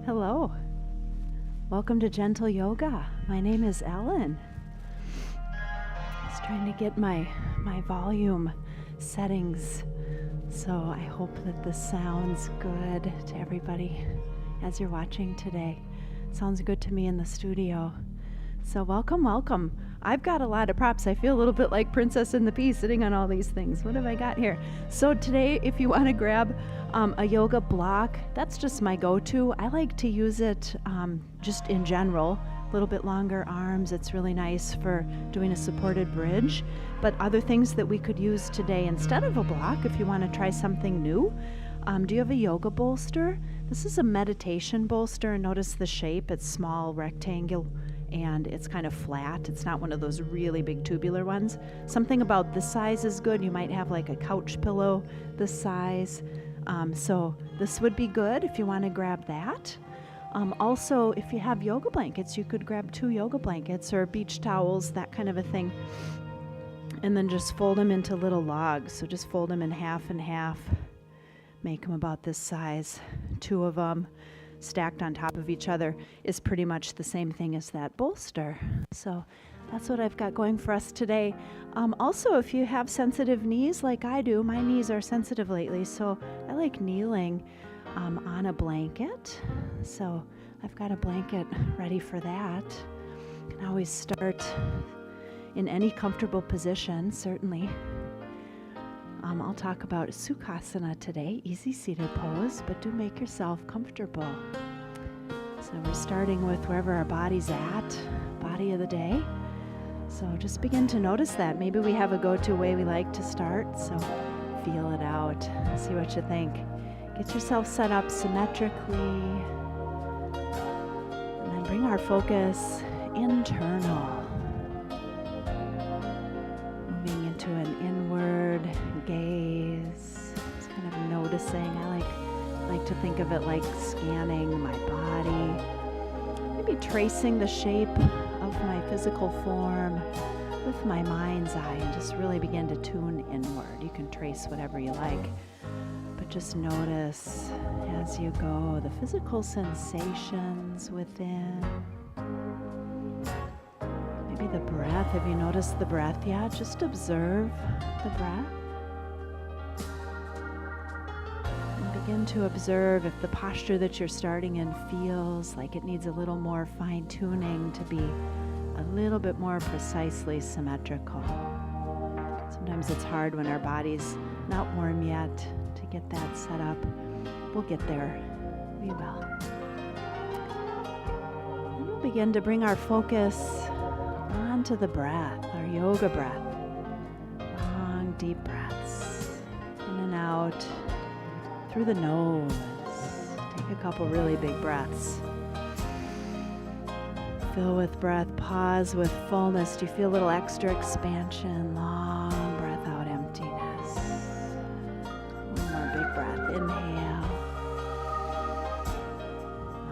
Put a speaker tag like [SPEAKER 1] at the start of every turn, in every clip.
[SPEAKER 1] Hello. Welcome to Gentle Yoga. My name is Ellen. I was trying to get my volume settings, so I hope that this sounds good to everybody as you're watching today. Sounds good to me in the studio. So welcome. I've got a lot of props. I feel a little bit like Princess in the Pea sitting on all these things. What have I got here? So today, if you want to grab a yoga block, that's just my go-to. I like to use it just in general. A little bit longer arms. It's really nice for doing a supported bridge. But other things that we could use today instead of a block, if you want to try something new, do you have a yoga bolster? This is a meditation bolster. Notice the shape. It's small, rectangle, and it's kind of flat. It's not one of those really big tubular ones. Something about this size is good. You might have like a couch pillow this size. So this would be good if you want to grab that. Also, if you have yoga blankets, you could grab 2 yoga blankets or beach towels, that kind of a thing. And then just fold them into little logs. So just fold them in half and half. Make them about this size. 2 of them stacked on top of each other is pretty much the same thing as that bolster. So that's what I've got going for us today. Also, if you have sensitive knees like I do, my knees are sensitive lately, so I like kneeling on a blanket. So I've got a blanket ready for that. You can always start in any comfortable position, certainly. I'll talk about Sukhasana today, easy seated pose, but do make yourself comfortable. So we're starting with wherever our body's at, body of the day. So just begin to notice that. Maybe we have a go-to way we like to start, so feel it out. See what you think. Get yourself set up symmetrically. And then bring our focus internal. Moving into an inward gaze. Just kind of noticing. I like to think of it like scanning my body. Maybe tracing the shape of my physical form with my mind's eye and just really begin to tune inward. You can trace whatever you like, but just notice as you go the physical sensations within. Maybe the breath. Have you noticed the breath yet? Just observe the breath. And begin to observe if the posture that you're starting in feels like it needs a little more fine-tuning to be a little bit more precisely symmetrical. Sometimes it's hard when our body's not warm yet to get that set up. We'll get there. We will. And we'll begin to bring our focus onto the breath, our yoga breath. Long, deep breaths. In and out through the nose. Take a couple really big breaths. Fill with breath, pause with fullness. Do you feel a little extra expansion? Long breath out, emptiness. One more big breath, inhale.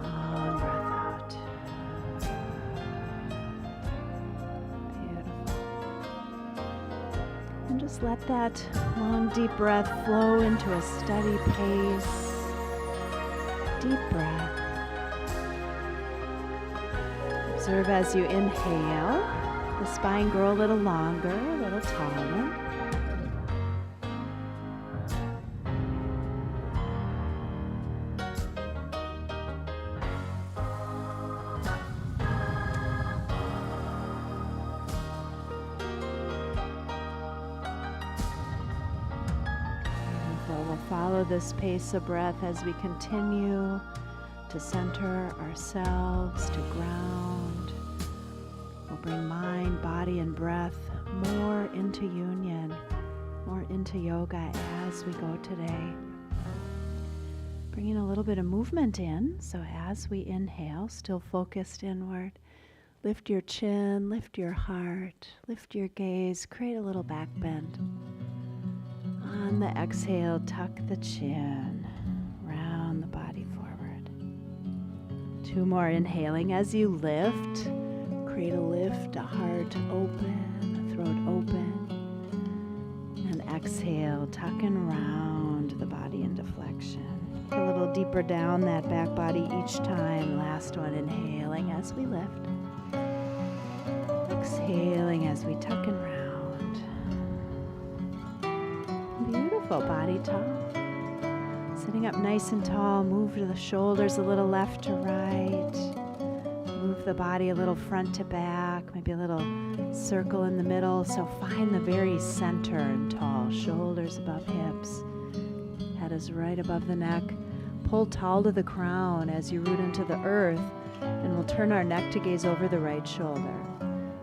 [SPEAKER 1] Long breath out. Beautiful. And just let that long, deep breath flow into a steady pace. Deep breath. Observe as you inhale, the spine grow a little longer, a little taller. Beautiful. We'll follow this pace of breath as we continue to center ourselves, to ground. We'll bring mind, body, and breath more into union, more into yoga as we go today. Bringing a little bit of movement in, so as we inhale, still focused inward, lift your chin, lift your heart, lift your gaze, create a little back bend. On the exhale, tuck the chin, round the body forward. 2 more inhaling as you lift. Create a lift, a heart open, a throat open. And exhale, tuck and round the body into flexion. A little deeper down that back body each time. Last one, inhaling as we lift. Exhaling as we tuck and round. Beautiful, body tall. Sitting up nice and tall, move the shoulders a little left to right. Move the body a little front to back, maybe a little circle in the middle. So find the very center and tall, shoulders above hips. Head is right above the neck. Pull tall to the crown as you root into the earth, and we'll turn our neck to gaze over the right shoulder.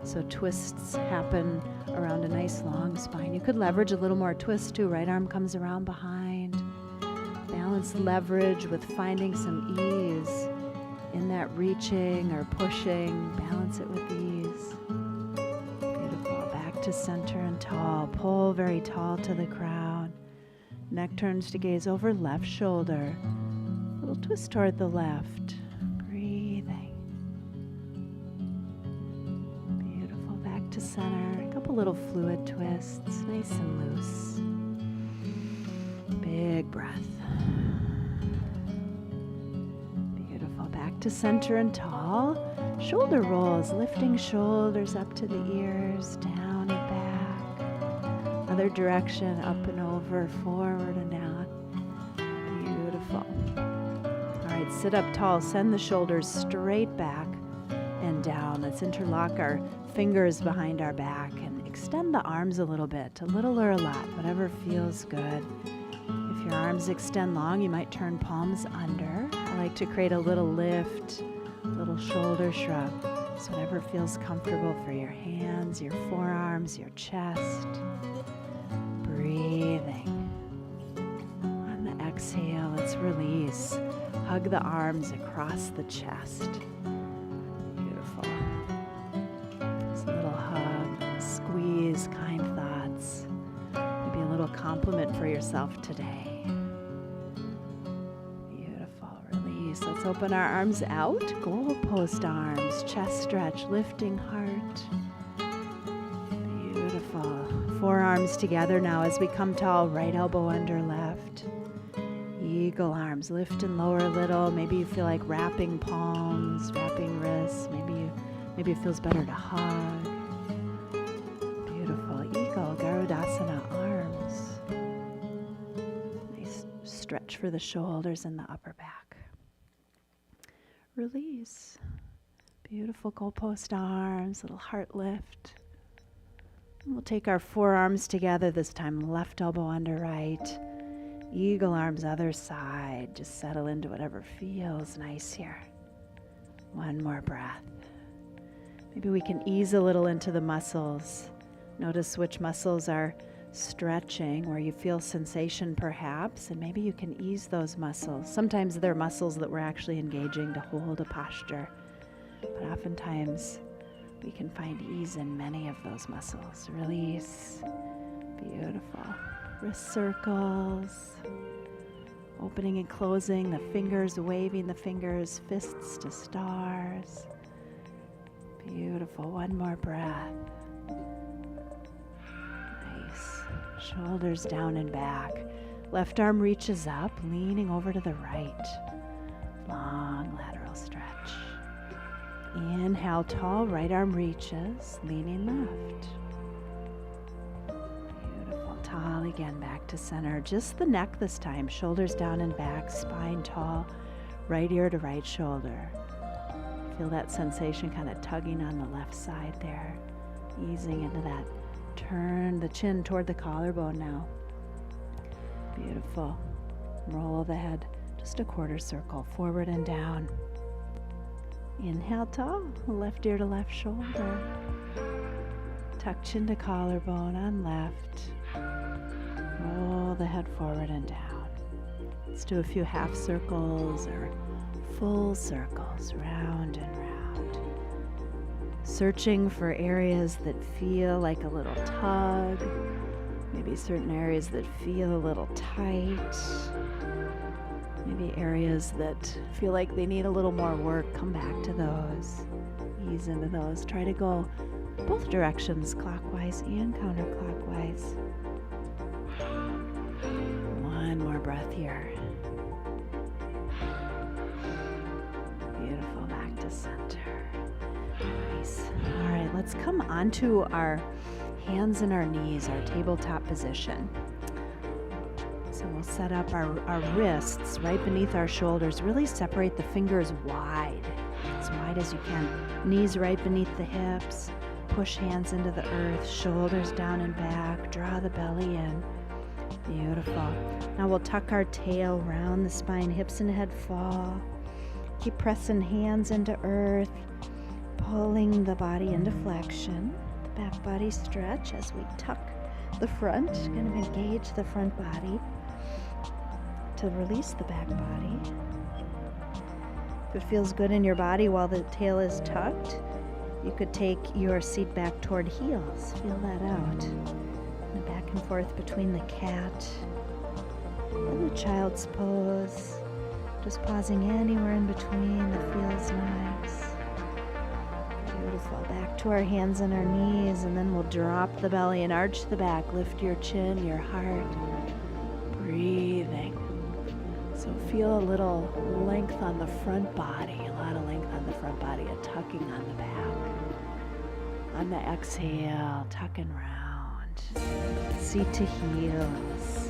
[SPEAKER 1] So twists happen around a nice long spine. You could leverage a little more twist too. Right arm comes around behind. Balance leverage with finding some ease in that reaching or pushing. Balance it with ease. Beautiful. Back to center and tall. Pull very tall to the crown. Neck turns to gaze over left shoulder. Little twist toward the left. Breathing. Beautiful. Back to center. A couple little fluid twists. Nice and loose. Big breath. Beautiful. Back to center and tall. Shoulder rolls. Lifting shoulders up to the ears. Down and back. Other direction. Up and over. Forward and out. Beautiful. All right, sit up tall. Send the shoulders straight back and down. Let's interlock our fingers behind our back and extend the arms a little bit, a little or a lot, whatever feels good. If your arms extend long, you might turn palms under. I like to create a little lift, a little shoulder shrug. So whatever feels comfortable for your hands, your forearms, your chest. Breathing. On the exhale, let's release. Hug the arms across the chest. Beautiful. Just a little hug, squeeze, kind thoughts. Maybe a little compliment for yourself today. Beautiful. Release. Let's open our arms out. Goalpost arms, chest stretch, lifting heart. Beautiful. Forearms together now as we come tall. Right elbow under left. Eagle arms, lift and lower a little. Maybe you feel like wrapping palms, wrapping wrists. Maybe it feels better to hug. Beautiful. Eagle, Garudasana arms. Nice stretch for the shoulders and the upper back. Release. Beautiful goalpost arms, little heart lift. And we'll take our forearms together this time, left elbow under right. Eagle arms, other side. Just settle into whatever feels nice here. One more breath. Maybe we can ease a little into the muscles. Notice which muscles are stretching, where you feel sensation perhaps, and maybe you can ease those muscles. Sometimes they're muscles that we're actually engaging to hold a posture, but oftentimes we can find ease in many of those muscles. Release. Beautiful. Wrist circles, opening and closing the fingers, waving the fingers, fists to stars. Beautiful. One more breath. Nice. Shoulders down and back. Left arm reaches up, leaning over to the right. Long lateral stretch. Inhale, tall, right arm reaches, leaning left. Tall again, back to center. Just the neck this time. Shoulders down and back, spine tall, right ear to right shoulder. Feel that sensation kind of tugging on the left side there. Easing into that. Turn the chin toward the collarbone now. Beautiful. Roll the head just a quarter circle, forward and down. Inhale tall, left ear to left shoulder. Tuck chin to collarbone on left. Roll the head forward and down. Let's do a few half circles or full circles, round and round. Searching for areas that feel like a little tug. Maybe certain areas that feel a little tight. Maybe areas that feel like they need a little more work. Come back to those. Ease into those. Try to go both directions, clockwise and counterclockwise. breath here. Beautiful, back to center. Nice. All right, let's come onto our hands and our knees, our tabletop position. So we'll set up our wrists right beneath our shoulders. Really separate the fingers wide, as wide as you can. Knees right beneath the hips. Push hands into the earth, shoulders down and back. Draw the belly in. Beautiful. Now we'll tuck our tail round the spine, hips and head fall. Keep pressing hands into earth, pulling the body into flexion. The back body stretch as we tuck the front. Kind of engage the front body to release the back body. If it feels good in your body while the tail is tucked, you could take your seat back toward heels. Feel that out. And back and forth between the cat and the child's pose. Just pausing anywhere in between that feels nice. Beautiful. Back to our hands and our knees, and then we'll drop the belly and arch the back. Lift your chin, your heart. Breathing. So feel a little length on the front body, a lot of length on the front body, a tucking on the back. On the exhale, tuck and round. Seat to heels.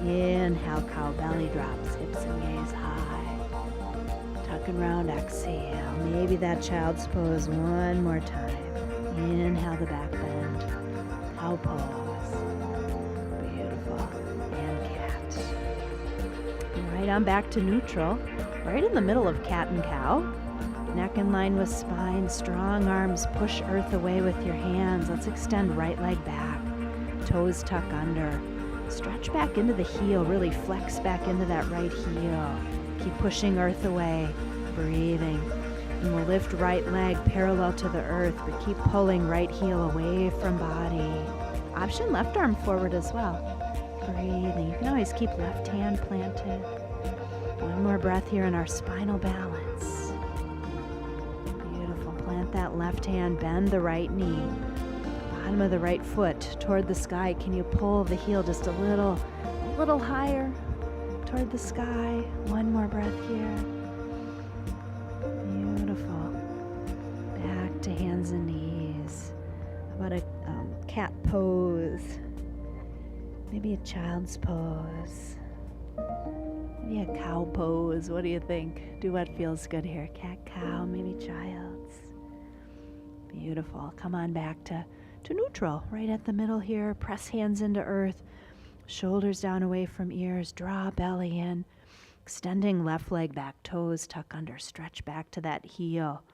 [SPEAKER 1] Inhale, cow belly drops, hips and gaze high. Tuck and round, exhale. Maybe that child's pose one more time. Inhale, the back bend. Cow pose. Beautiful. And cat. And right on back to neutral. Right in the middle of cat and cow. Neck in line with spine, strong arms, push earth away with your hands. Let's extend right leg back, toes tuck under. Stretch back into the heel, really flex back into that right heel. Keep pushing earth away, breathing. And we'll lift right leg parallel to the earth, but keep pulling right heel away from body. Option left arm forward as well. Breathing. You can always keep left hand planted. One more breath here in our spinal balance. Plant that left hand, bend the right knee, bottom of the right foot toward the sky. Can you pull the heel just a little higher toward the sky? One more breath here. Beautiful. Back to hands and knees. How about a cat pose? Maybe a child's pose. Maybe a cow pose. What do you think? Do what feels good here. Cat, cow, maybe child's. Beautiful. Come on back to neutral, right at the middle here. Press hands into earth, shoulders down away from ears. Draw belly in, extending left leg back, toes tuck under. Stretch back to that heel.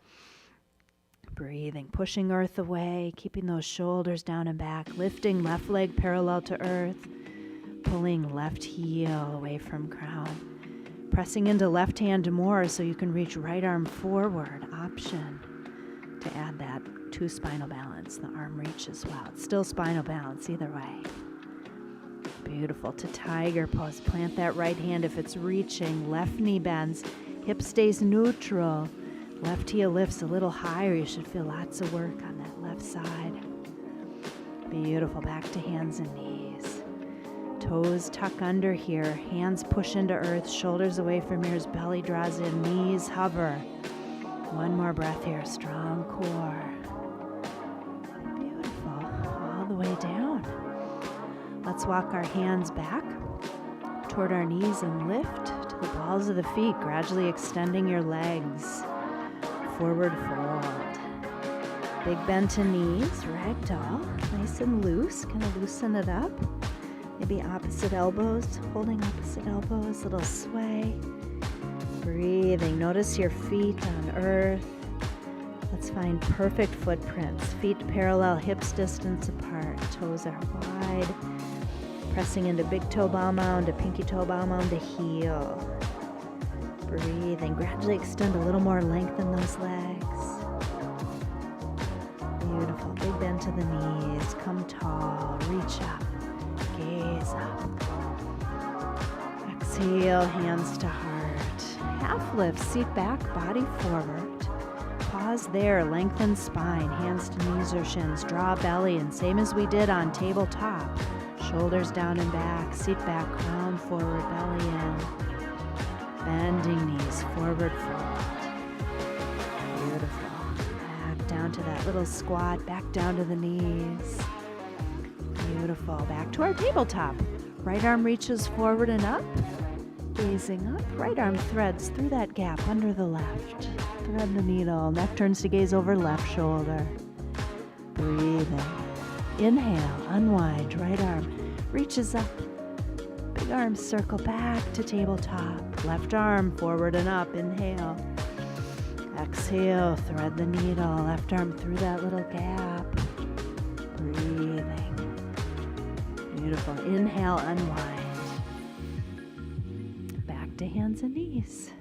[SPEAKER 1] Breathing, pushing earth away, keeping those shoulders down and back. Lifting left leg parallel to earth, pulling left heel away from crown. Pressing into left hand more so you can reach right arm forward. Option to add that to spinal balance, the arm reach as well. It's still spinal balance either way. Beautiful. To tiger pose, plant that right hand if it's reaching. Left knee bends, hip stays neutral. Left heel lifts a little higher. You should feel lots of work on that left side. Beautiful. Back to hands and knees. Toes tuck under here. Hands push into earth. Shoulders away from ears. Belly draws in. Knees hover. One more breath here. Strong core. Beautiful. All the way down. Let's walk our hands back toward our knees and lift to the balls of the feet, gradually extending your legs. Forward fold. Big bend to knees, ragdoll. Nice and loose. Kind of loosen it up. Maybe opposite elbows, holding opposite elbows, little sway. Breathing. Notice your feet on earth. Let's find perfect footprints. Feet parallel, hips distance apart. Toes are wide. Pressing into big toe bow mound to pinky toe bow mound to heel. Breathing. Gradually extend a little more length in those legs. Beautiful. Big bend to the knees. Come tall. Reach up. Gaze up. Exhale, hands to heart. Half lift, seat back, body forward. Pause there, lengthen spine, hands to knees or shins. Draw belly, and same as we did on tabletop. Shoulders down and back, seat back, crown forward, belly in. Bending knees, forward fold. Beautiful. Back down to that little squat, back down to the knees. Beautiful. Back to our tabletop. Right arm reaches forward and up. Gazing up. Right arm threads through that gap under the left. Thread the needle. Neck turns to gaze over left shoulder. Breathing. Inhale. Unwind. Right arm reaches up. Big arms circle back to tabletop. Left arm forward and up. Inhale. Exhale. Thread the needle. Left arm through that little gap. Breathing. Beautiful. Inhale, unwind. Back to hands and knees.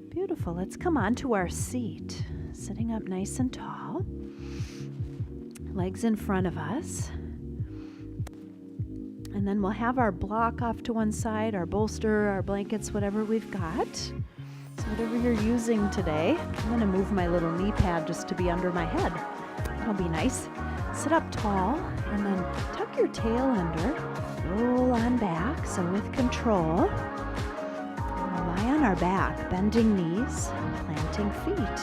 [SPEAKER 1] Beautiful. Let's come onto our seat. Sitting up nice and tall. Legs in front of us. And then we'll have our block off to one side, our bolster, our blankets, whatever we've got. So whatever you're using today. I'm going to move my little knee pad just to be under my head. That'll be nice. Sit up tall and then tuck your tail under. Roll on back, so with control. We'll lie on our back, bending knees, planting feet.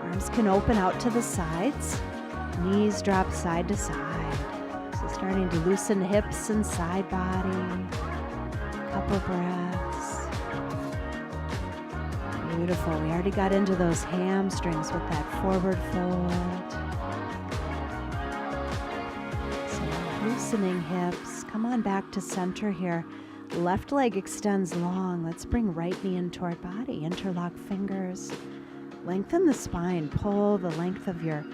[SPEAKER 1] Arms can open out to the sides. Knees drop side to side. So starting to loosen hips and side body. Couple breaths. Beautiful. We already got into those hamstrings with that forward fold. Loosening hips. Come on back to center here. Left leg extends long. Let's bring right knee in toward body. Interlock fingers. Lengthen the spine. Pull the length of your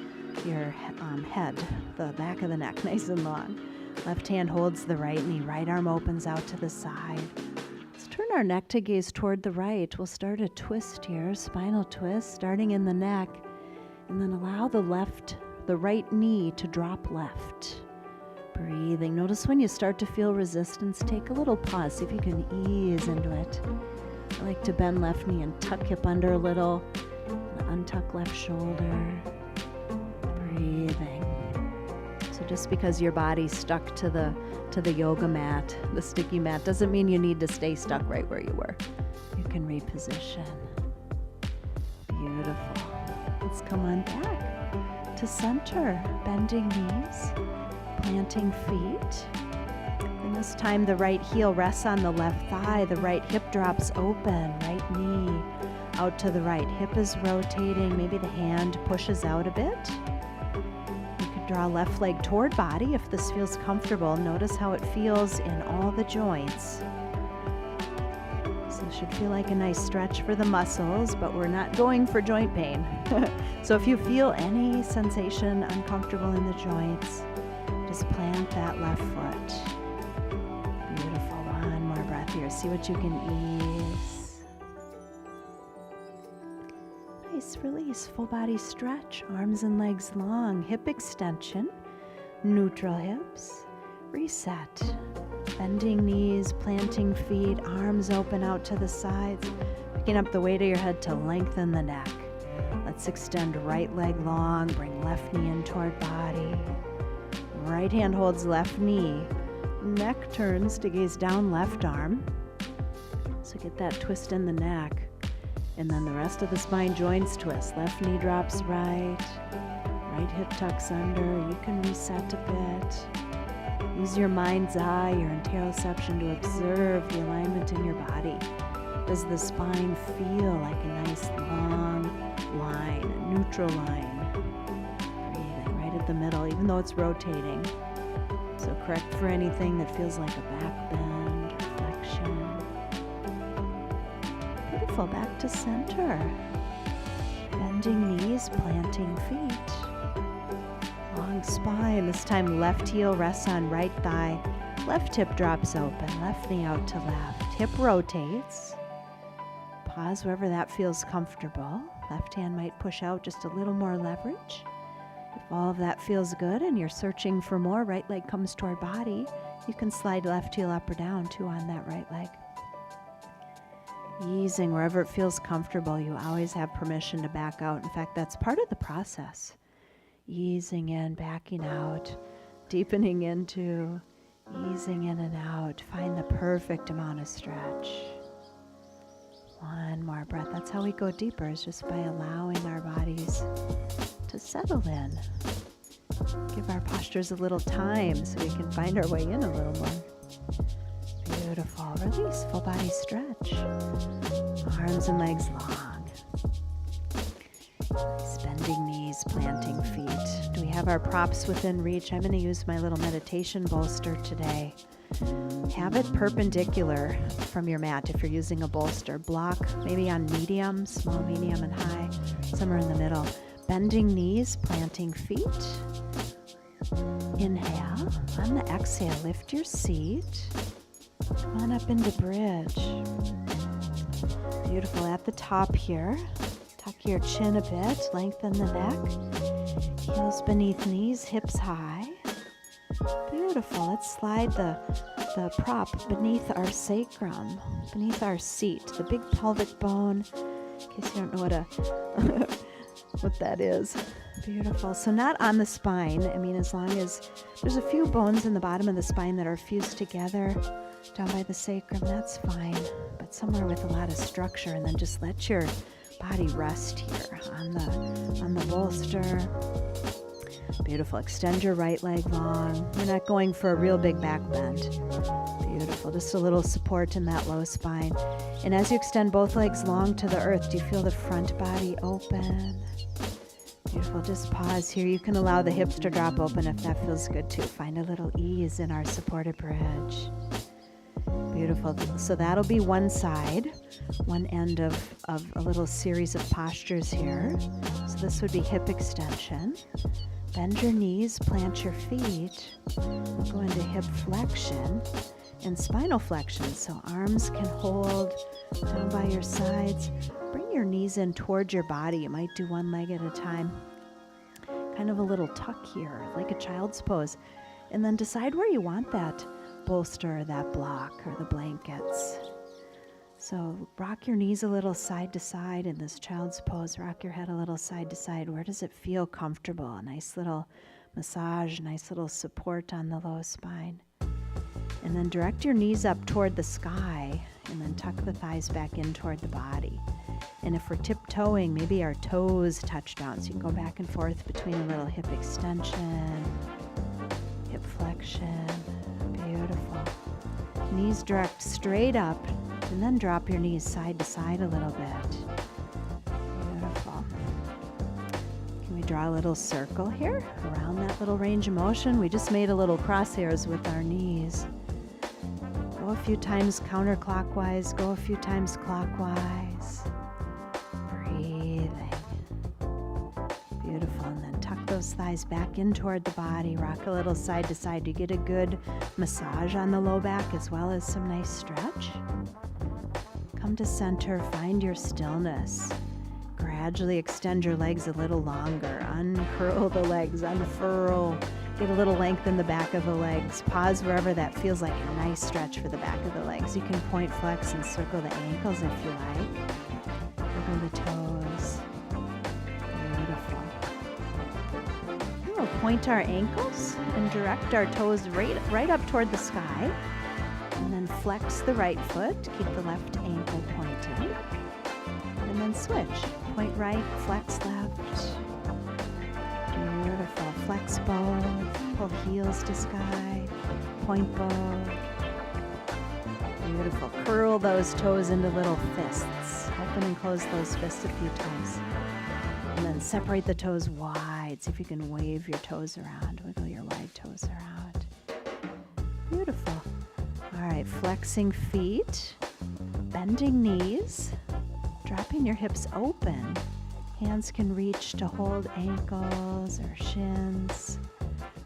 [SPEAKER 1] head, the back of the neck, nice and long. Left hand holds the right knee. Right arm opens out to the side. Let's turn our neck to gaze toward the right. We'll start a twist here, spinal twist, starting in the neck. And then allow the right knee to drop left. Breathing. Notice when you start to feel resistance, take a little pause. See if you can ease into it. I like to bend left knee and tuck hip under a little. Untuck left shoulder. Breathing. So just because your body's stuck to the yoga mat, the sticky mat, doesn't mean you need to stay stuck right where you were. You can reposition. Beautiful. Let's come on back to center. Bending knees. Planting feet. And this time the right heel rests on the left thigh. The right hip drops open. Right knee out to the right. Hip is rotating. Maybe the hand pushes out a bit. You could draw left leg toward body if this feels comfortable. Notice how it feels in all the joints. So it should feel like a nice stretch for the muscles, but we're not going for joint pain. So if you feel any sensation uncomfortable in the joints, just plant that left foot. Beautiful. One more breath here. See what you can ease. Nice release. Full body stretch. Arms and legs long. Hip extension. Neutral hips. Reset. Bending knees, planting feet. Arms open out to the sides. Picking up the weight of your head to lengthen the neck. Let's extend right leg long. Bring left knee in toward body. Right hand holds left knee. Neck turns to gaze down left arm. So get that twist in the neck. And then the rest of the spine joints twist. Left knee drops right. Right hip tucks under. You can reset a bit. Use your mind's eye, your interoception to observe the alignment in your body. Does the spine feel like a nice long line, a neutral line? The middle, even though it's rotating. So correct for anything that feels like a back bend, flexion. Beautiful. Back to center. Bending knees, planting feet. Long spine. This time left heel rests on right thigh. Left hip drops open. Left knee out to left. Hip rotates. Pause wherever that feels comfortable. Left hand might push out just a little more leverage. If all of that feels good and you're searching for more, right leg comes toward body, you can slide left heel up or down too on that right leg. Easing wherever it feels comfortable. You always have permission to back out. In fact, that's part of the process. Easing in, backing out, deepening into, Easing in and out. Find the perfect amount of stretch. One more breath. That's how we go deeper, is just by allowing our bodies to settle in. Give our postures a little time so we can find our way in a little more. Beautiful. Release. Full body stretch. Arms and legs long. Bending knees, planting feet. Do we have our props within reach? I'm going to use my little meditation bolster today. Have it perpendicular from your mat if you're using a bolster. Block maybe on medium, small, medium, and high, somewhere in the middle. Bending knees, planting feet. Inhale. On the exhale, lift your seat. Come on up into bridge. Beautiful. At the top here, tuck your chin a bit, lengthen the neck. Heels beneath knees, hips high. Beautiful. Let's slide the prop beneath our sacrum, beneath our seat, the big pelvic bone, in case you don't know what that is. Beautiful. So not on the spine. I mean, as long as there's a few bones in the bottom of the spine that are fused together down by the sacrum, that's fine. But somewhere with a lot of structure, and then just let your body rest here on the bolster. Beautiful. Extend your right leg long. We're not going for a real big back bend. Beautiful. Just a little support in that low spine. And as you extend both legs long to the earth, do you feel the front body open? Beautiful. Just pause here. You can allow the hips to drop open if that feels good too. Find a little ease in our supported bridge. Beautiful. So that'll be one side, one end of a little series of postures here. So this would be hip extension. Bend your knees, plant your feet. We'll go into hip flexion and spinal flexion. So arms can hold down by your sides. Bring your knees in towards your body. You might do one leg at a time. Kind of a little tuck here, like a child's pose. And then decide where you want that bolster, or that block, or the blankets. So rock your knees a little side to side in this child's pose. Rock your head a little side to side. Where does it feel comfortable? A nice little massage, nice little support on the low spine. And then direct your knees up toward the sky, and then tuck the thighs back in toward the body. And if we're tiptoeing, maybe our toes touch down. So you can go back and forth between a little hip extension, hip flexion. Beautiful. Knees direct straight up, and then drop your knees side to side a little bit. Beautiful. Can we draw a little circle here around that little range of motion? We just made a little crosshairs with our knees. Go a few times counterclockwise, go a few times clockwise. Breathing. Beautiful. And then tuck those thighs back in toward the body. Rock a little side to side. You get a good massage on the low back as well as some nice stretch. Come to center. Find your stillness. Gradually extend your legs a little longer. Uncurl the legs. Unfurl. Get a little length in the back of the legs. Pause wherever that feels like a nice stretch for the back of the legs. You can point flex and circle the ankles if you like. Wiggle the toes. Beautiful. We'll point our ankles and direct our toes right up toward the sky. And then flex the right foot. Keep the left ankle pointed. And then switch. Point right, flex left. Beautiful. Flex both. Pull heels to sky. Point both. Beautiful. Curl those toes into little fists. Open and close those fists a few times. And then separate the toes wide. See if you can wave your toes around. Wiggle your wide toes around. Beautiful. All right, flexing feet. Bending knees. Dropping your hips open. Hands can reach to hold ankles or shins.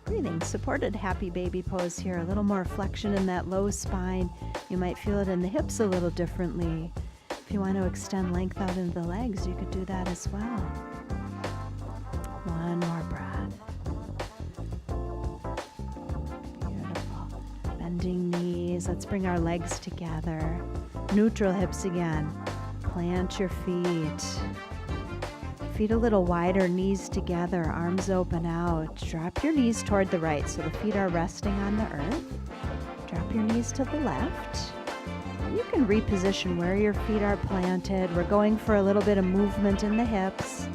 [SPEAKER 1] Breathing, supported happy baby pose here. A little more flexion in that low spine. You might feel it in the hips a little differently. If you want to extend length out into the legs, you could do that as well. One more breath. Beautiful. Bending knees. Let's bring our legs together. Neutral hips again. Plant your feet. Feet a little wider, knees together, arms open out. Drop your knees toward the right so the feet are resting on the earth. Drop your knees to the left. You can reposition where your feet are planted. We're going for a little bit of movement in the hips,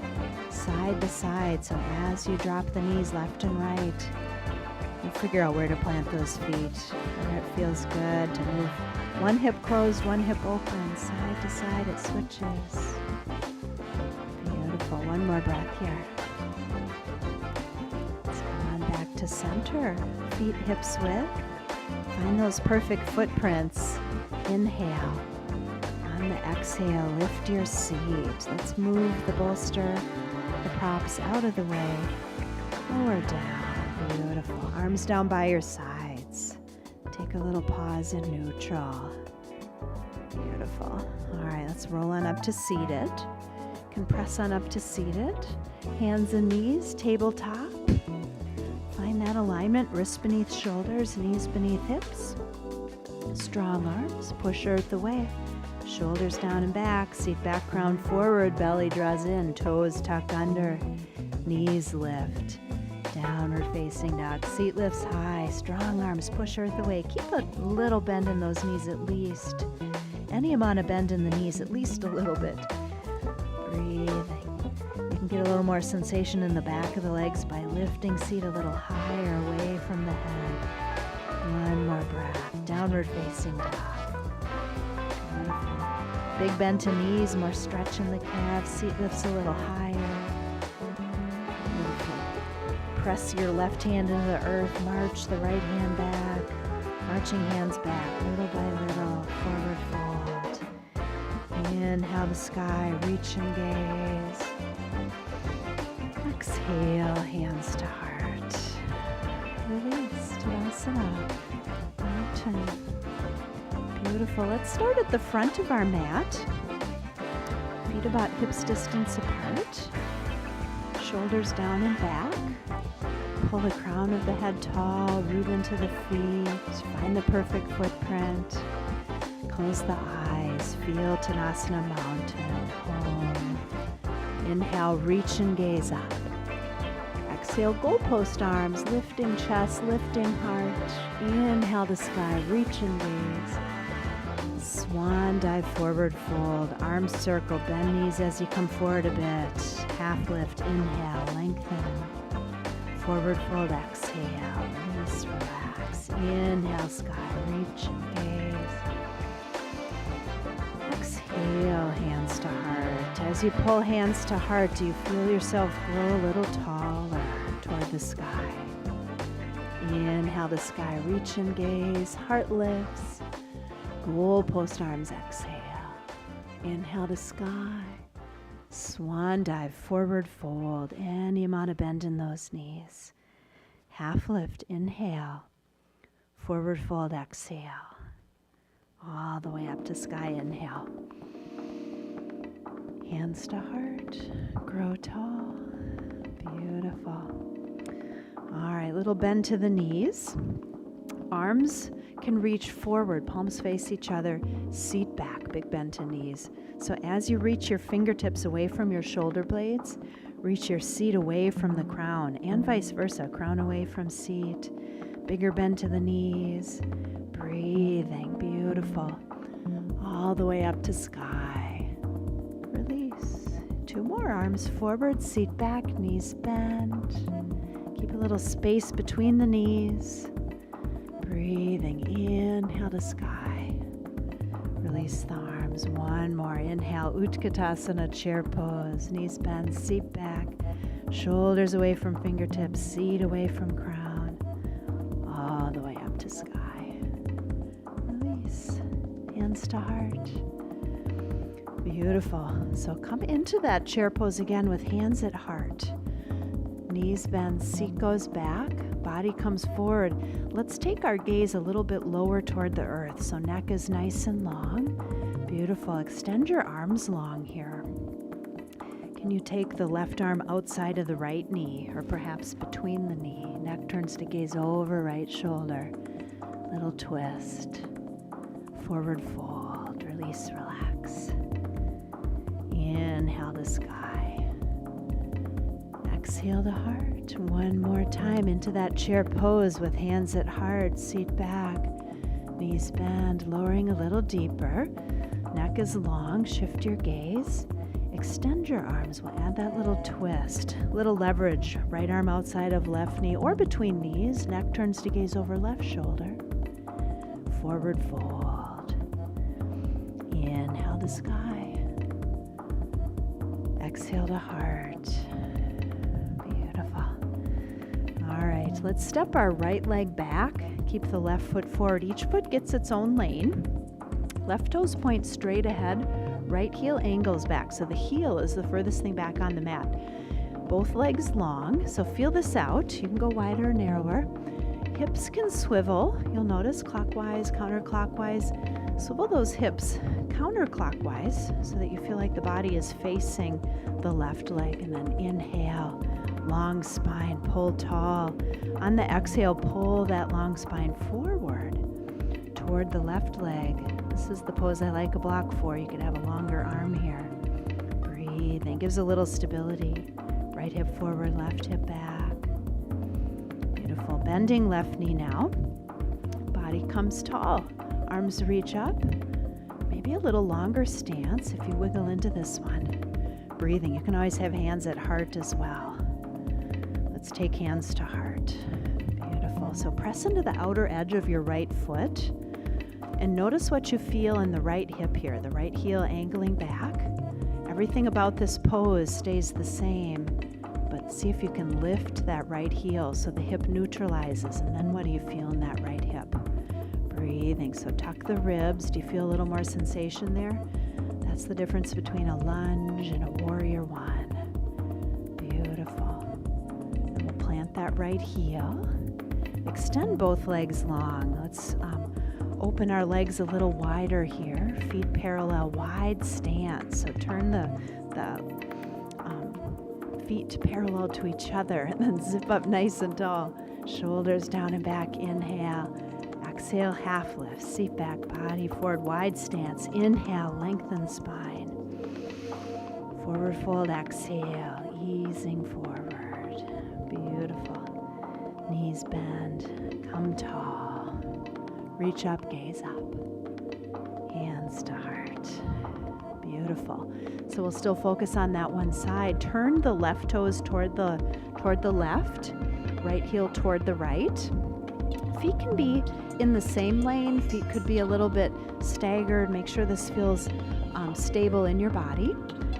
[SPEAKER 1] side to side. So as you drop the knees left and right, you figure out where to plant those feet, where it feels good to move. One hip closed, one hip open, side to side it switches. Beautiful. One more breath here. Let's come on back to center. Feet hips width. Find those perfect footprints. Inhale. On the exhale, lift your seat. Let's move the bolster, the props out of the way. Lower down. Beautiful. Arms down by your sides. Take a little pause in neutral. Beautiful. All right, let's roll on up to seated. You can press on up to seated. Hands and knees, tabletop. Find that alignment, wrists beneath shoulders, knees beneath hips. Strong arms, push earth away. Shoulders down and back, seat back, crown forward, belly draws in, toes tuck under, knees lift. Downward facing dog, seat lifts high, strong arms, push earth away. Keep a little bend in those knees at least. Any amount of bend in the knees, at least a little bit. Breathing. You can get a little more sensation in the back of the legs by lifting seat a little higher away from the head. One more breath. Downward facing dog. Beautiful. Big bend to knees, more stretch in the calves. Seat lifts a little higher. Beautiful. Press your left hand into the earth. March the right hand back. Marching hands back, little by little. Forward fold. Inhale the sky, reach and gaze. Exhale, hands to heart. Release, Tadasana. Mountain. Beautiful. Let's start at the front of our mat. Feet about hips distance apart. Shoulders down and back. Pull the crown of the head tall, root into the feet. Find the perfect footprint. Close the eyes. Feel Tadasana Mountain. Home. Inhale, reach and gaze up. Exhale, goalpost arms, lifting chest, lifting heart. Inhale the sky, reach and gaze. Swan dive, forward fold, arms circle, bend knees as you come forward a bit. Half lift, inhale, lengthen. Forward fold, exhale, release, relax. Inhale, sky, reach and gaze. Exhale, hands to heart. As you pull hands to heart, do you feel yourself grow a little taller toward the sky? Inhale the sky, reach and gaze, heart lifts. Goalpost arms, exhale. Inhale the sky. Swan dive, forward fold. Any amount of bend in those knees. Half lift, inhale. Forward fold, exhale. All the way up to sky, inhale. Hands to heart, grow tall. Beautiful. All right, little bend to the knees. Arms can reach forward, palms face each other, seat back, big bend to knees. So as you reach your fingertips away from your shoulder blades, reach your seat away from the crown, and vice versa, crown away from seat. Bigger bend to the knees. Breathing, beautiful. All the way up to sky. Release. Two more, arms forward, seat back, knees bend. Keep a little space between the knees. Breathing, inhale to sky. Release the arms, one more. Inhale, Utkatasana, chair pose. Knees bend, seat back. Shoulders away from fingertips, seat away from crown. All the way up to sky. Release, hands to heart. Beautiful. So come into that chair pose again with hands at heart. Knees bend, seat goes back, body comes forward. Let's take our gaze a little bit lower toward the earth. So neck is nice and long. Beautiful. Extend your arms long here. Can you take the left arm outside of the right knee, or perhaps between the knee? Neck turns to gaze over right shoulder. Little twist. Forward fold. Release, relax. Inhale the sky. Exhale the heart. One more time into that chair pose with hands at heart, seat back. Knees bend, lowering a little deeper. Neck is long. Shift your gaze. Extend your arms. We'll add that little twist, little leverage. Right arm outside of left knee or between knees. Neck turns to gaze over left shoulder. Forward fold. Inhale to sky. Exhale to heart. Beautiful. All right, let's step our right leg back. Keep the left foot forward. Each foot gets its own lane. Left toes point straight ahead. Right heel angles back. So the heel is the furthest thing back on the mat. Both legs long. So feel this out. You can go wider or narrower. Hips can swivel. You'll notice clockwise, counterclockwise. Swivel those hips counterclockwise so that you feel like the body is facing the left leg. And then inhale, long spine, pull tall. On the exhale, pull that long spine forward toward the left leg. This is the pose I like a block for. You could have a longer arm here. Breathing, gives a little stability. Right hip forward, left hip back. Beautiful. Bending left knee now. Body comes tall. Arms reach up. Maybe a little longer stance if you wiggle into this one. Breathing. You can always have hands at heart as well. Let's take hands to heart. Beautiful. So press into the outer edge of your right foot. And notice what you feel in the right hip here, the right heel angling back. Everything about this pose stays the same, but see if you can lift that right heel so the hip neutralizes. And then what do you feel in that right hip? Breathing, so tuck the ribs. Do you feel a little more sensation there? That's the difference between a lunge and a warrior one. Beautiful. And we'll plant that right heel. Extend both legs long. Let's open our legs a little wider here. Feet parallel, wide stance. So turn the feet parallel to each other and then zip up nice and tall. Shoulders down and back. Inhale. Exhale, half lift. Seat back, body forward, wide stance. Inhale, lengthen spine. Forward fold, exhale, easing forward. Beautiful. Knees bend, come tall. Reach up, gaze up. Hands to heart. Beautiful. So we'll still focus on that one side. Turn the left toes toward the left, right heel toward the right. Feet can be in the same lane. Feet could be a little bit staggered. Make sure this feels stable in your body.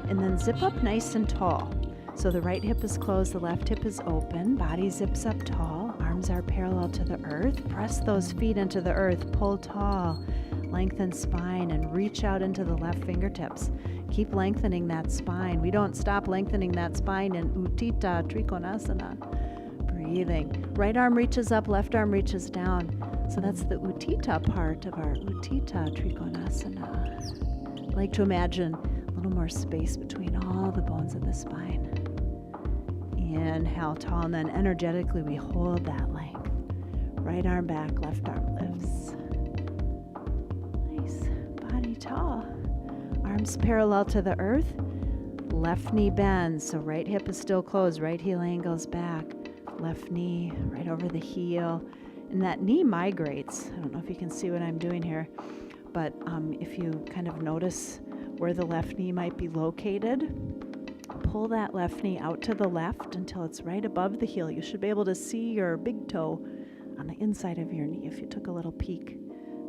[SPEAKER 1] And then zip up nice and tall. So the right hip is closed, the left hip is open. Body zips up tall. Arms are parallel to the earth. Press those feet into the earth. Pull tall. Lengthen spine and reach out into the left fingertips. Keep lengthening that spine. We don't stop lengthening that spine in Utthita Trikonasana. Breathing. Right arm reaches up, left arm reaches down. So that's the Utthita part of our Utthita Trikonasana. I like to imagine a little more space between all the bones of the spine. Inhale, tall, and then energetically we hold that length. Right arm back, left arm lifts. Nice. Body tall. Arms parallel to the earth. Left knee bends, so right hip is still closed. Right heel angles back. Left knee right over the heel. And that knee migrates. I don't know if you can see what I'm doing here, but if you kind of notice where the left knee might be located, pull that left knee out to the left until it's right above the heel. You should be able to see your big toe on the inside of your knee if you took a little peek.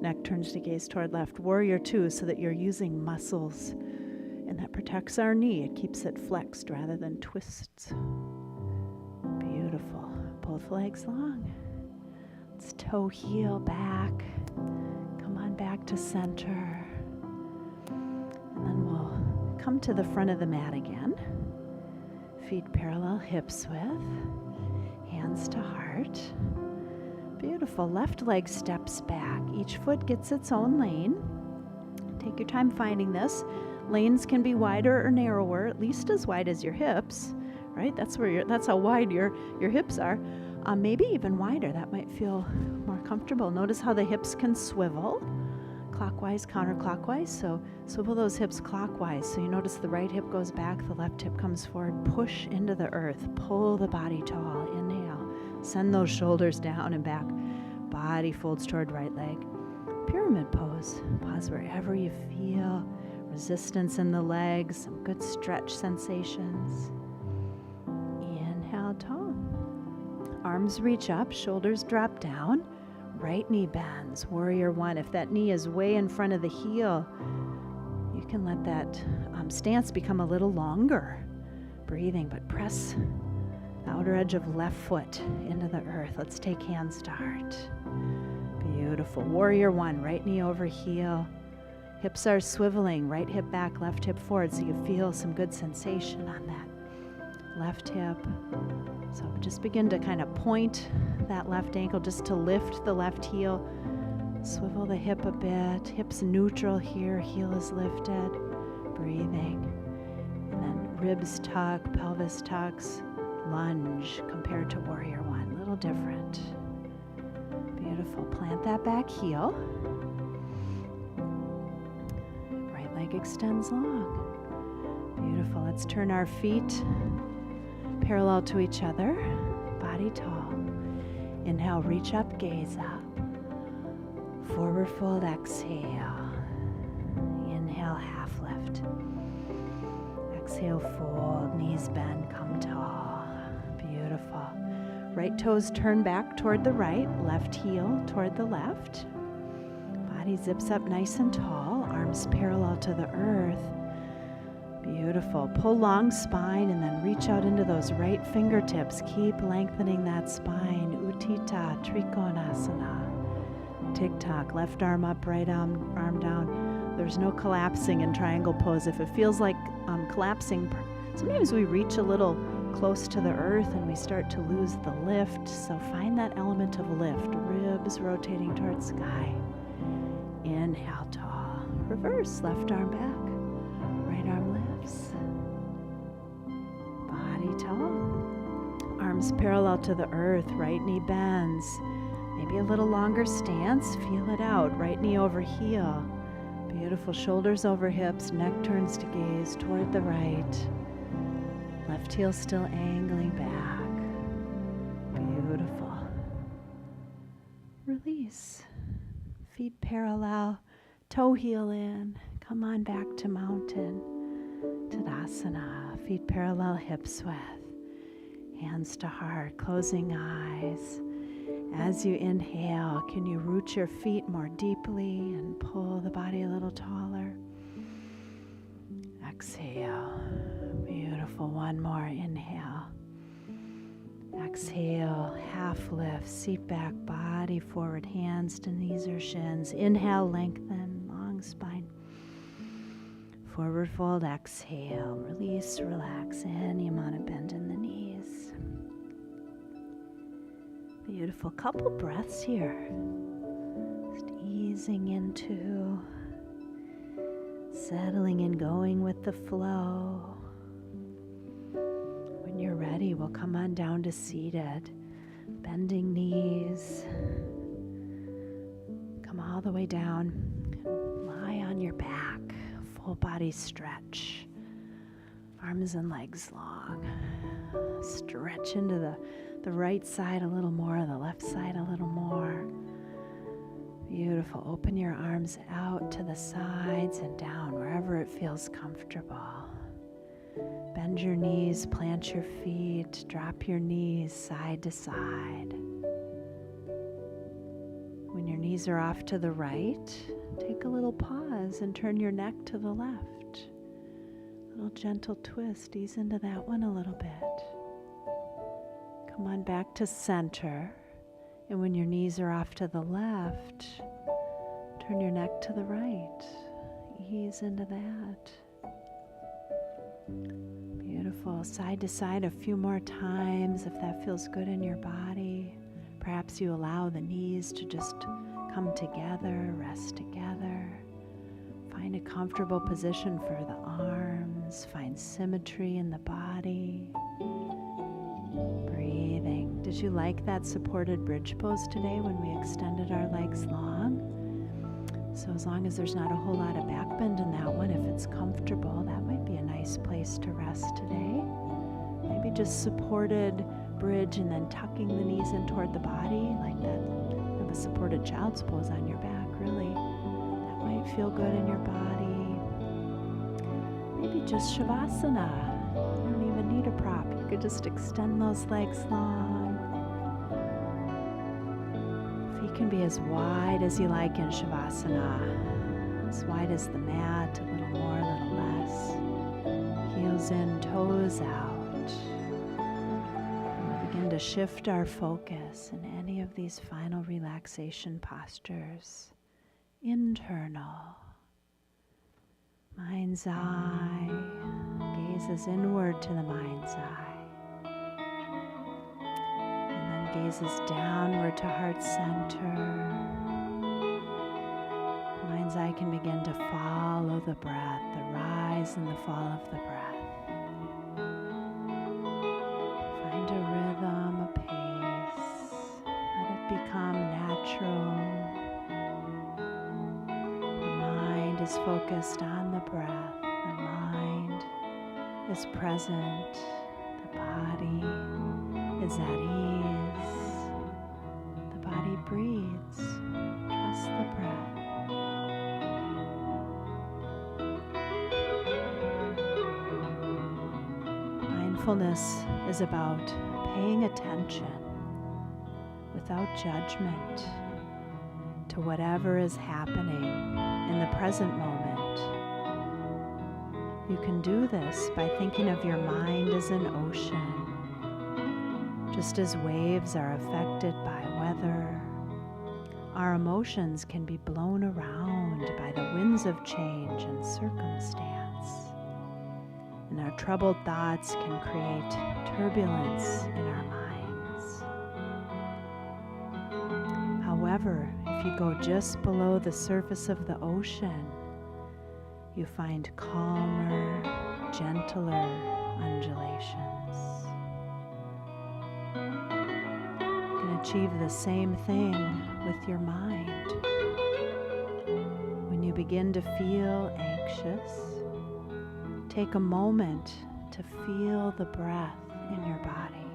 [SPEAKER 1] Neck turns to gaze toward left. Warrior two, so that you're using muscles. And that protects our knee. It keeps it flexed rather than twists. Beautiful. Both legs long. Let's toe heel back. Come on back to center. And then we'll come to the front of the mat again. Feet parallel, hips width. Hands to heart. Beautiful. Left leg steps back. Each foot gets its own lane. Take your time finding this. Lanes can be wider or narrower, at least as wide as your hips, right? That's how wide your hips are. Maybe even wider. That might feel more comfortable. Notice how the hips can swivel, clockwise, counterclockwise. So swivel those hips clockwise. So you notice the right hip goes back, the left hip comes forward. Push into the earth. Pull the body tall. Inhale. Send those shoulders down and back. Body folds toward right leg. pyramid pose. Pause wherever you feel resistance in the legs, some good stretch sensations. Inhale, tall. Arms reach up, shoulders drop down. Right knee bends, warrior one. If that knee is way in front of the heel, you can let that stance become a little longer. Breathing, but press the outer edge of left foot into the earth. Let's take hands to heart. Beautiful. Warrior one, right knee over heel. Hips are swiveling, right hip back, left hip forward, so you feel some good sensation on that left hip. So just begin to kind of point that left ankle just to lift the left heel. Swivel the hip a bit. Hips neutral here, heel is lifted. Breathing. And then ribs tuck, pelvis tucks, lunge compared to warrior one. A little different. Beautiful. Plant that back heel. Right leg extends long. Beautiful. Let's turn our feet parallel to each other, body tall. Inhale, reach up, gaze up. Forward fold, exhale. Inhale, half lift. Exhale, fold, knees bend, come tall. Beautiful. Right toes turn back toward the right, left heel toward the left. Body zips up nice and tall, arms parallel to the earth. Beautiful. Pull long spine and then reach out into those right fingertips. Keep lengthening that spine. Utthita Trikonasana. Tick-tock. Left arm up, right arm down. There's no collapsing in triangle pose. If it feels like collapsing, sometimes we reach a little close to the earth and we start to lose the lift. So find that element of lift. Ribs rotating towards sky. Inhale, tall. Reverse. Left arm back. Right arm lifts. Body tall. Arms parallel to the earth. Right knee bends. Maybe a little longer stance. Feel it out. Right knee over heel. Beautiful. Shoulders over hips. Neck turns to gaze toward the right. Left heel still angling back. Beautiful. Release. Feet parallel. Toe heel in. Come on back to mountain. Tadasana. Feet parallel, hips width. Hands to heart, closing eyes. As you inhale, can you root your feet more deeply and pull the body a little taller? Exhale. Beautiful. One more. Inhale. Exhale. Half lift. Seat back, body forward, hands to knees or shins. Inhale, lengthen, long spine. Forward fold, exhale. Release, relax. Any amount of bend in the knees. Beautiful. Couple breaths here. Just easing into, settling and going with the flow. When you're ready, we'll come on down to seated. Bending knees. Come all the way down. Lie on your back. Full body stretch. Arms and legs long. Stretch into the right side a little more, the left side a little more. Beautiful. Open your arms out to the sides and down wherever it feels comfortable. Bend your knees, plant your feet, drop your knees side to side. When your knees are off to the right, take a little pause and turn your neck to the left. A little gentle twist, ease into that one a little bit. Come on back to center. And when your knees are off to the left, turn your neck to the right. Ease into that. Beautiful. Side to side a few more times if that feels good in your body. Perhaps you allow the knees to just come together, rest together. Find a comfortable position for the arms. Find symmetry in the body. Breathing. Did you like that supported bridge pose today when we extended our legs long? So as long as there's not a whole lot of back bend in that one, if it's comfortable, that might be a nice place to rest today. Maybe just supported bridge and then tucking the knees in toward the body like that of a supported child's pose on your back, really, that might feel good in your body. Maybe just Shavasana. You don't even need a prop. You could just extend those legs long. Feet can be as wide as you like in Shavasana. As wide as the mat, a little more, a little less. Heels in, toes out. And we'll begin to shift our focus in any of these final relaxation postures. Internal. Mind's eye gazes inward to the mind's eye. And then gazes downward to heart center. Mind's eye can begin to follow the breath, the rise and the fall of the breath. Find a rhythm, a pace. Let it become natural. The mind is focused on the breath. The mind is present. The body is at ease. The body breathes. Trust the breath. Mindfulness is about paying attention without judgment to whatever is happening in the present moment. You can do this by thinking of your mind as an ocean. Just as waves are affected by weather, our emotions can be blown around by the winds of change and circumstance. And our troubled thoughts can create turbulence in our minds. However, if you go just below the surface of the ocean, you find calmer, gentler undulations. You can achieve the same thing with your mind. When you begin to feel anxious, take a moment to feel the breath in your body.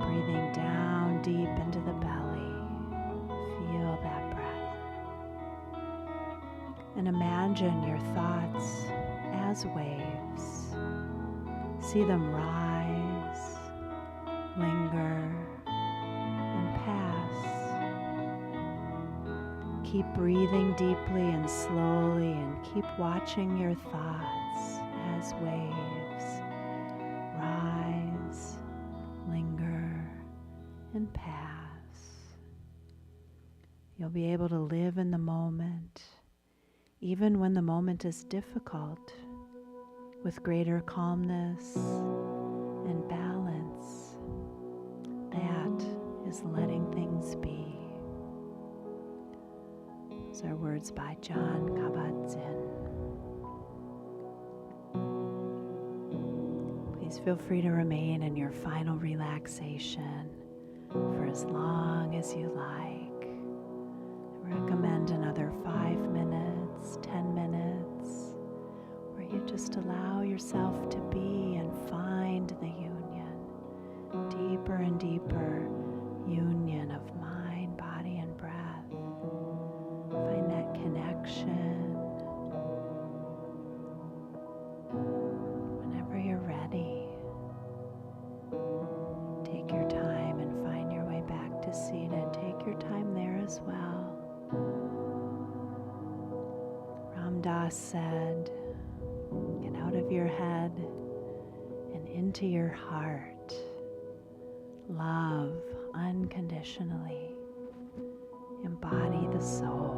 [SPEAKER 1] Breathing down deep into the belly. Feel that breath. And imagine your thoughts as waves. See them rise, linger, and pass. Keep breathing deeply and slowly, and keep watching your thoughts as waves rise, linger, and pass. You'll be able to live in the moment, even when the moment is difficult, with greater calmness and balance. That is letting things be. Those are words by John Kabat-Zinn. Please feel free to remain in your final relaxation for as long as you like. I recommend another 5 minutes, 10 minutes, where you just allow yourself to be and find the union, deeper and deeper union of mind, body, and breath. Find that connection. Whenever you're ready, take your time and find your way back to seated. Take your time there as well. Ram Dass said, get out of your head and into your heart. Love unconditionally. Embody the soul.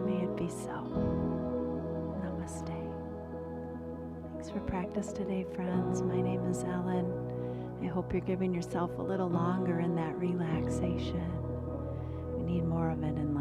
[SPEAKER 1] May it be so. Namaste. Thanks for practice today, friends. My name is Ellen. I hope you're giving yourself a little longer in that relaxation. We need more of it in